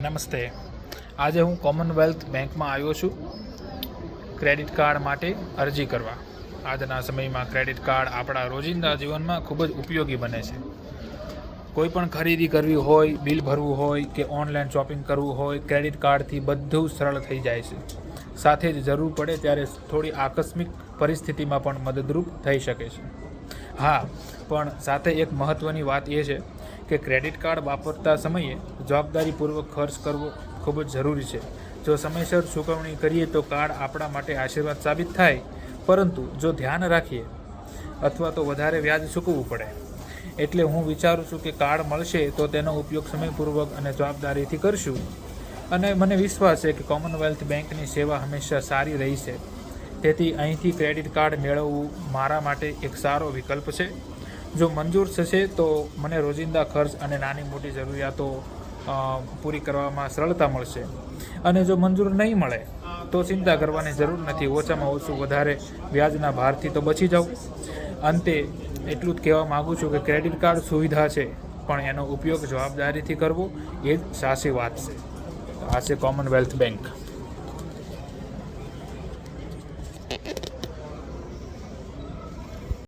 નમસ્તે. આજે હું કોમનવેલ્થ બેંકમાં આવ્યો છું ક્રેડિટ કાર્ડ માટે અરજી કરવા. આજના સમયમાં ક્રેડિટ કાર્ડ આપણા રોજિંદા જીવનમાં ખૂબ જ ઉપયોગી બને છે. કોઈ પણ ખરીદી કરવી હોય, બિલ ભરવું હોય કે ઓનલાઈન શોપિંગ કરવું હોય, ક્રેડિટ કાર્ડથી બધું સરળ થઈ જાય છે. સાથે જ જરૂર પડે ત્યારે થોડી આકસ્મિક પરિસ્થિતિમાં પણ મદદરૂપ થઈ શકે છે. હા, પણ સાથે એક મહત્ત્વની વાત એ છે કે ક્રેડિટ કાર્ડ વાપરતા સમયે જવાબદારીપૂર્વક ખર્ચ કરવો ખૂબ જ જરૂરી છે. જો સમયસર ચૂકવણી કરીએ તો કાર્ડ આપણા માટે આશીર્વાદ સાબિત થાય, પરંતુ જો ધ્યાન રાખીએ અથવા તો વધારે વ્યાજ ચૂકવવું પડે. એટલે હું વિચારું છું કે કાર્ડ મળશે તો તેનો ઉપયોગ સમયપૂર્વક અને જવાબદારીથી કરશું. અને મને વિશ્વાસ છે કે કોમનવેલ્થ બેંકની સેવા હંમેશા સારી રહી છે. તેથી અહીંથી ક્રેડિટ કાર્ડ મેળવવું મારા માટે એક સારો વિકલ્પ છે. જો મંજૂર થશે તો મને રોજિંદા ખર્ચ અને નાની મોટી જરૂરિયાતો પૂરી કરવામાં સરળતા મળશે. અને જો મંજૂર નહીં મળે તો ચિંતા કરવાની જરૂર નથી. ઓછામાં ઓછું વધારે વ્યાજના ભારથી તો બચી જાઉં. અંતે એટલું જ કહેવા માગું છું કે ક્રેડિટ કાર્ડ સુવિધા છે, પણ એનો ઉપયોગ જવાબદારીથી કરવો એ જ સાચી વાત છે. આ છે કોમનવેલ્થ બેંક.